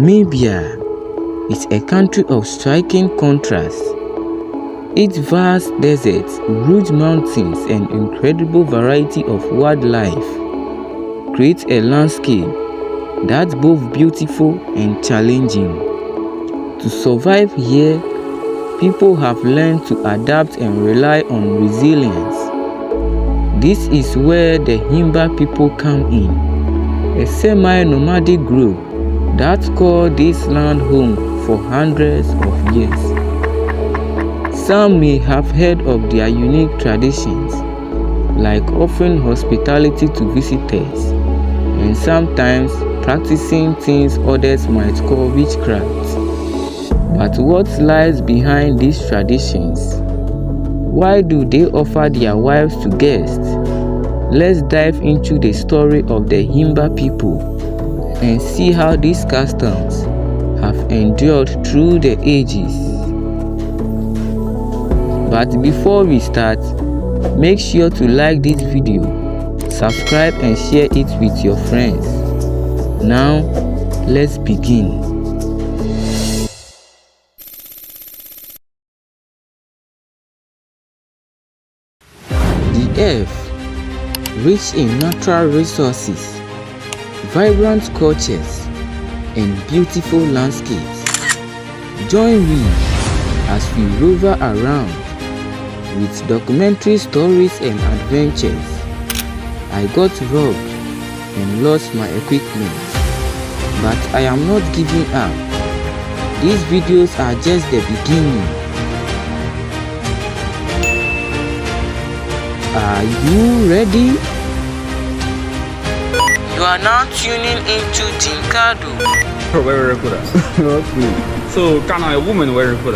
Namibia is a country of striking contrast. Its vast deserts, rugged mountains, and incredible variety of wildlife create a landscape that's both beautiful and challenging. To survive here, people have learned to adapt and rely on resilience. This is where the Himba people come in, a semi-nomadic group that called this land home for hundreds of years. Some may have heard of their unique traditions, like offering hospitality to visitors, and sometimes practicing things others might call witchcraft. But what lies behind these traditions? Why do they offer their wives to guests? Let's dive into the story of the Himba people and see how these customs have endured through the ages. But before we start, make sure to like this video, subscribe and share it with your friends. Now, let's begin. The earth, rich in natural resources, vibrant cultures, and beautiful landscapes. Join me as we rover around with documentary stories and adventures. I got robbed and lost my equipment, but I am not giving up. These videos are just the beginning. Are you ready? You are now tuning into Tinkado. Very good. So Ghana woman very good.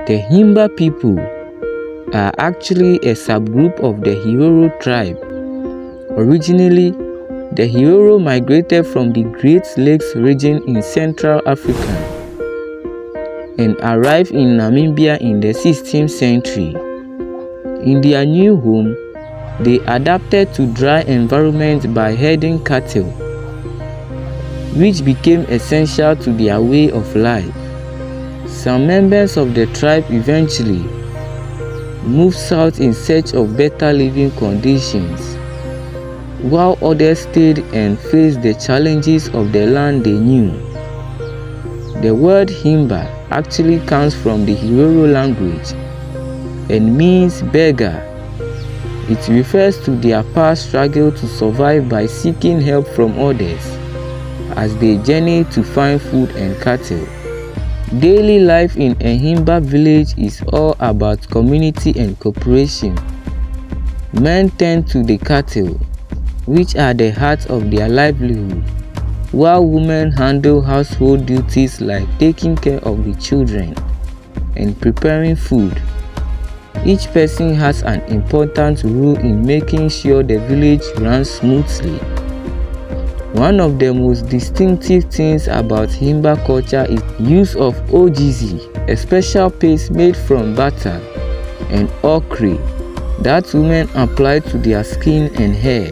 The Himba people are actually a subgroup of the Hiroro tribe. Originally, the Hiroro migrated from the Great Lakes region in Central Africa and arrived in Namibia in the 16th century. In their new home, they adapted to dry environments by herding cattle, which became essential to their way of life. Some members of the tribe eventually moved south in search of better living conditions, while others stayed and faced the challenges of the land they knew. The word Himba actually comes from the Hiroro language and means beggar. It refers to their past struggle to survive by seeking help from others as they journey to find food and cattle. Daily life in a Himba village is all about community and cooperation. Men tend to the cattle, which are the heart of their livelihood, while women handle household duties like taking care of the children and preparing food. Each person has an important role in making sure the village runs smoothly. One of the most distinctive things about Himba culture is use of ogizi, a special paste made from butter and ochre that women apply to their skin and hair.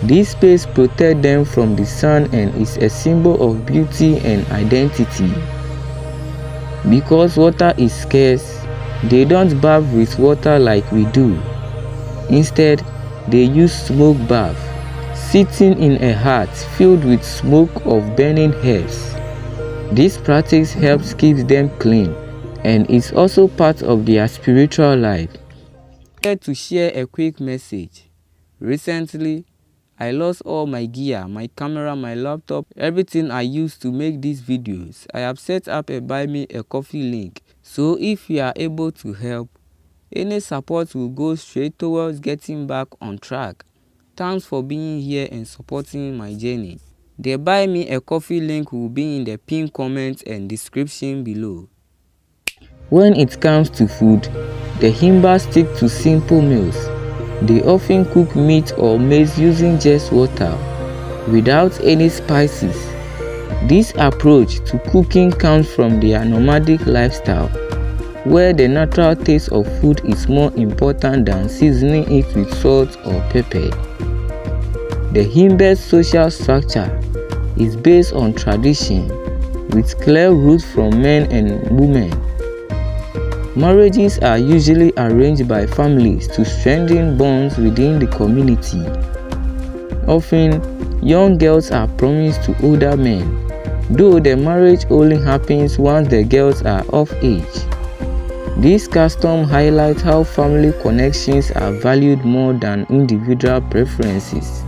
This paste protects them from the sun and is a symbol of beauty and identity. Because water is scarce, they don't bath with water like we do. Instead, they use smoke bath, sitting in a hut filled with smoke of burning herbs. This practice helps keep them clean and is also part of their spiritual life. To share a quick message. Recently, I lost all my gear, my camera, my laptop, everything I used to make these videos. I have set up a buy me a coffee link. So if you are able to help, any support will go straight towards getting back on track. Thanks for being here and supporting my journey. The buy me a coffee link will be in the pinned comment and description below. When it comes to food, the Himba stick to simple meals. They often cook meat or maize using just water, without any spices. This approach to cooking comes from their nomadic lifestyle, where the natural taste of food is more important than seasoning it with salt or pepper. The Himba's social structure is based on tradition, with clear rules from men and women. Marriages are usually arranged by families to strengthen bonds within the community. Often, young girls are promised to older men, though the marriage only happens once the girls are of age. This custom highlights how family connections are valued more than individual preferences.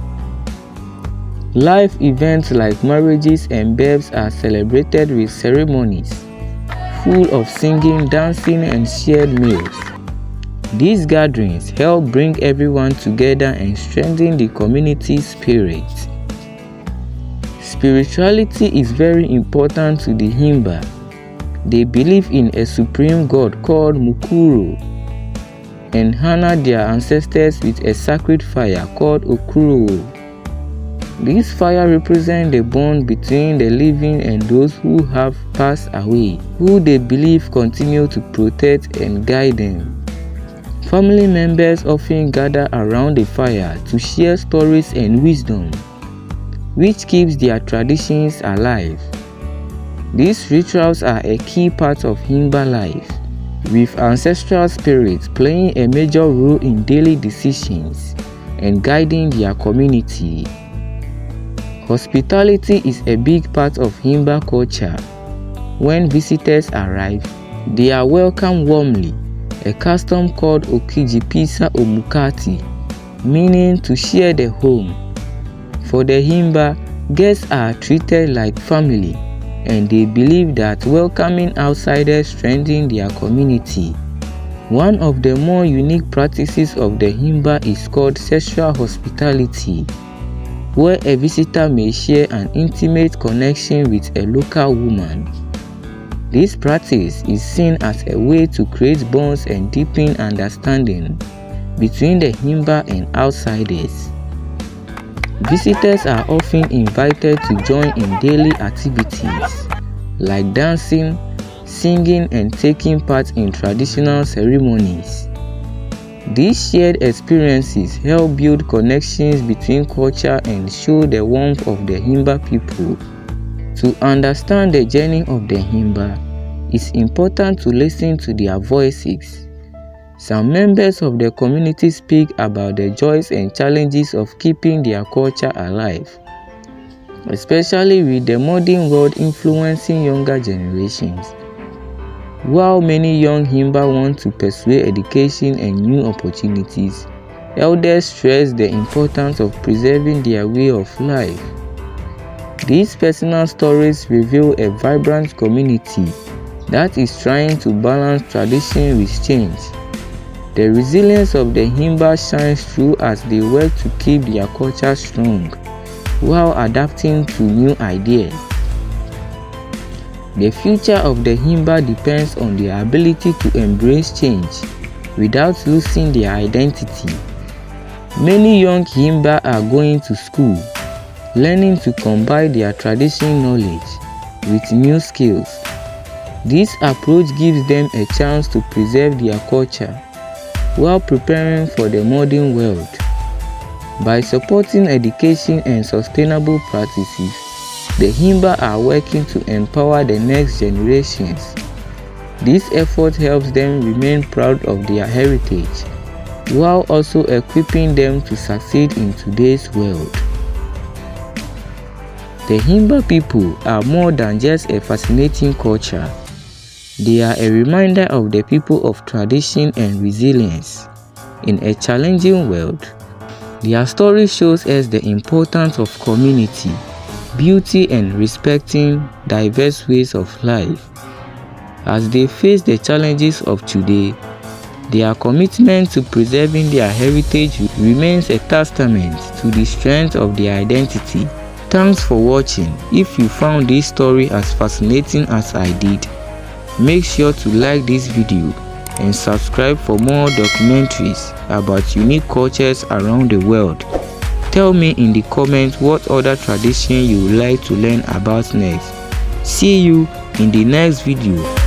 Life events like marriages and births are celebrated with ceremonies full of singing, dancing, and shared meals. These gatherings help bring everyone together and strengthen the community spirit. Spirituality is very important to the Himba. They believe in a supreme god called Mukuru and honor their ancestors with a sacred fire called Okuro. This fire represents the bond between the living and those who have passed away, who they believe continue to protect and guide them. Family members often gather around the fire to share stories and wisdom, which keeps their traditions alive. These rituals are a key part of Himba life, with ancestral spirits playing a major role in daily decisions and guiding their community. Hospitality is a big part of Himba culture. When visitors arrive, they are welcomed warmly, a custom called Okijipisa Omukati, meaning to share the home. For the Himba, guests are treated like family, and they believe that welcoming outsiders strengthens their community. One of the more unique practices of the Himba is called sexual hospitality, where a visitor may share an intimate connection with a local woman. This practice is seen as a way to create bonds and deepen understanding between the Himba and outsiders. Visitors are often invited to join in daily activities like dancing, singing, and taking part in traditional ceremonies. These shared experiences help build connections between culture and show the warmth of the Himba people. To understand the journey of the Himba, it's important to listen to their voices. Some members of the community speak about the joys and challenges of keeping their culture alive, especially with the modern world influencing younger generations. While many young Himba want to pursue education and new opportunities, elders stress the importance of preserving their way of life. These personal stories reveal a vibrant community that is trying to balance tradition with change. The resilience of the Himba shines through as they work to keep their culture strong while adapting to new ideas. The future of the Himba depends on their ability to embrace change without losing their identity. Many young Himba are going to school, learning to combine their traditional knowledge with new skills. This approach gives them a chance to preserve their culture while preparing for the modern world. By supporting education and sustainable practices, the Himba are working to empower the next generations. This effort helps them remain proud of their heritage, while also equipping them to succeed in today's world. The Himba people are more than just a fascinating culture. They are a reminder of the people of tradition and resilience. In a challenging world, their story shows us the importance of community, beauty, and respecting diverse ways of life. As they face the challenges of today, their commitment to preserving their heritage remains a testament to the strength of their identity. Thanks for watching. If you found this story as fascinating as I did, make sure to like this video and subscribe for more documentaries about unique cultures around the world. Tell me in the comments what other tradition you would like to learn about next. See you in the next video.